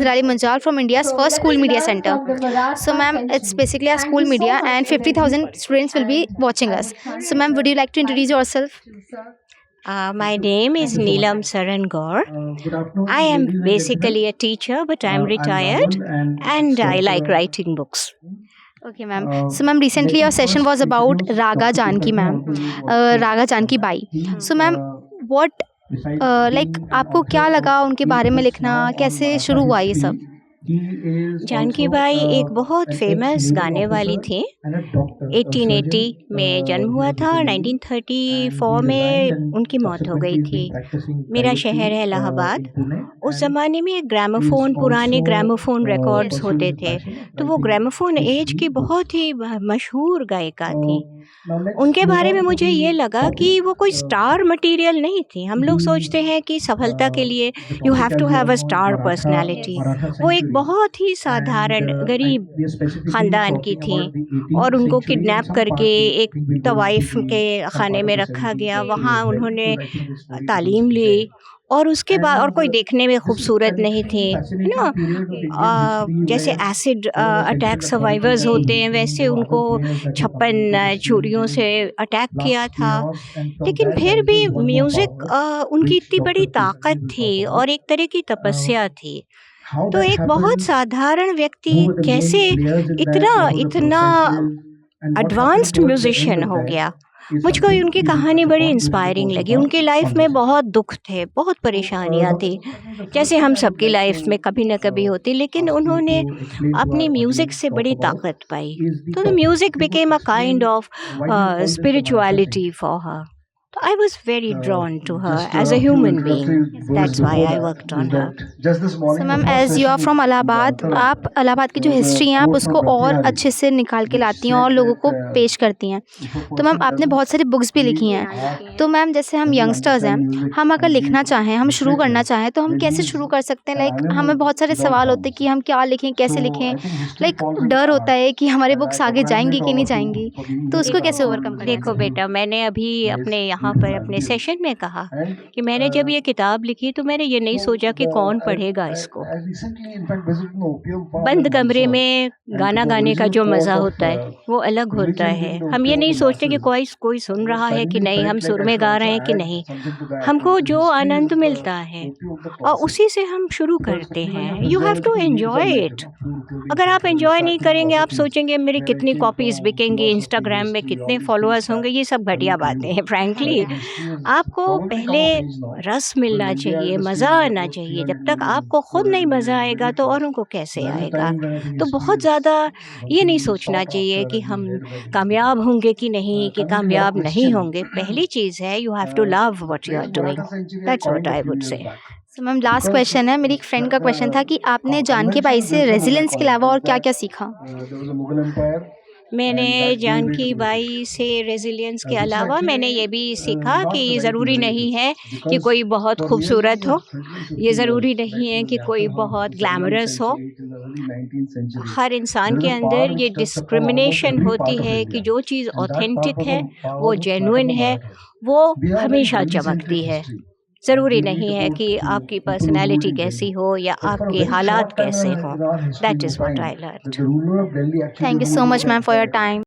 Nirali Manjal from India's first school media center. So, ma'am, it's basically a school media, and 50,000 students will be watching us. So, ma'am, would you like to introduce yourself? My name is Neelam Saran Gaur. I am basically a teacher, but I'm retired and I like writing books. Okay, ma'am. So, ma'am, recently your session was about Raga Janki, ma'am. Raga Janki Bai. So, ma'am, what like आपको क्या लगा उनके बारे में लिखना, कैसे शुरू हुआ ये सब? जानकी बाई एक बहुत फेमस गाने वाली थी। 1880 में जन्म हुआ था और 1934 में उनकी मौत हो गई थी। मेरा शहर है इलाहाबाद। उस ज़माने में ग्रामोफोन, पुराने ग्रामोफोन रिकॉर्ड्स होते थे, तो वो ग्रामोफोन एज की बहुत ही मशहूर गायिका थी। उनके बारे में मुझे ये लगा कि वो कोई स्टार मटेरियल नहीं थी। हम लोग सोचते हैं कि सफलता के लिए you have to have a star personality. वो एक बहुत ही साधारण गरीब ख़ानदान की थी और उनको किडनैप करके एक तवाइफ के खाने में रखा गया। वहाँ उन्होंने तालीम ली और उसके बाद और कोई देखने में खूबसूरत नहीं थी, है ना। जैसे एसिड अटैक सर्वाइवर्स होते हैं वैसे उनको 56 छुरियों से अटैक किया था। लेकिन फिर भी म्यूज़िक उनकी इतनी बड़ी ताकत थी और एक तरह की तपस्या थी। तो एक बहुत साधारण व्यक्ति कैसे इतना इतना एडवांस्ड म्यूजिशियन हो गया। मुझको उनकी कहानी बड़ी इंस्पायरिंग लगी। उनकी लाइफ में बहुत दुख थे, बहुत परेशानियाँ थी, जैसे हम सबकी लाइफ में कभी न कभी होती, लेकिन उन्होंने अपनी म्यूज़िक से बड़ी ताकत पाई। तो the music became a kind of spirituality for her. So I was very drawn to her as a human being. That's why I worked on her. So, ma'am, as you are from Allahabad, आप इलाहाबाद की जो history है आप उसको और अच्छे से निकाल के लाती हैं और लोगों को पेश करती हैं। तो मैम, आपने बहुत सारी बुक्स भी लिखी हैं। तो मैम, जैसे हम यंगस्टर्स हैं, हम अगर लिखना चाहें, हम शुरू करना चाहें, तो हम कैसे शुरू कर सकते हैं? लाइक हमें बहुत सारे सवाल होते हैं कि हम क्या लिखें, कैसे लिखें। लाइक डर होता है कि हमारे बुक्स आगे जाएंगी कि नहीं जाएंगी, तो उसको कैसे ओवरकम करें? देखो बेटा, मैंने अभी अपने यहाँ पर अपने सेशन में कहा कि मैंने जब ये किताब लिखी तो मैंने ये नहीं सोचा कि कौन पढ़ेगा इसको। बंद कमरे में गाना गाने का जो मज़ा होता है वो अलग होता है। हम ये नहीं सोचते कि कोई सुन रहा है कि नहीं, हम सुर में गा रहे हैं कि नहीं। हमको जो आनंद मिलता है और उसी से हम शुरू करते हैं। You have to enjoy it. अगर आप एन्जॉय नहीं करेंगे, आप सोचेंगे मेरी कितनी कॉपीज़ बिकेंगी, इंस्टाग्राम में कितने फॉलोअर्स होंगे, ये सब घटिया बातें हैं फ्रैंकली। आपको पहले रस मिलना चाहिए, मज़ा आना चाहिए। जब तक आपको खुद नहीं मज़ा आएगा तो औरों को कैसे आएगा। तो बहुत ज़्यादा ये नहीं सोचना चाहिए कि हम कामयाब होंगे कि नहीं, कि कामयाब नहीं होंगे। पहली चीज़ है you have to love what you are doing. That's what I would say. So ma'am, last question है। मेरी एक फ्रेंड का क्वेश्चन था कि आपने जानकी बाई से रेजिलेंस के अलावा और क्या क्या सीखा? मैंने जानकी बाई से रेजिलियंस के अलावा मैंने ये भी सीखा कि ज़रूरी नहीं है कि कोई बहुत खूबसूरत हो, ये ज़रूरी नहीं है कि कोई बहुत ग्लैमरस हो। हर इंसान के अंदर ये डिस्क्रिमिनेशन होती है कि जो चीज़ ऑथेंटिक है, वो जेन्युइन है, वो हमेशा चमकती है। ज़रूरी नहीं है कि आपकी पर्सनैलिटी कैसी हो या आपके हालात कैसे हों। That is what I learned. Thank you so much ma'am for your time.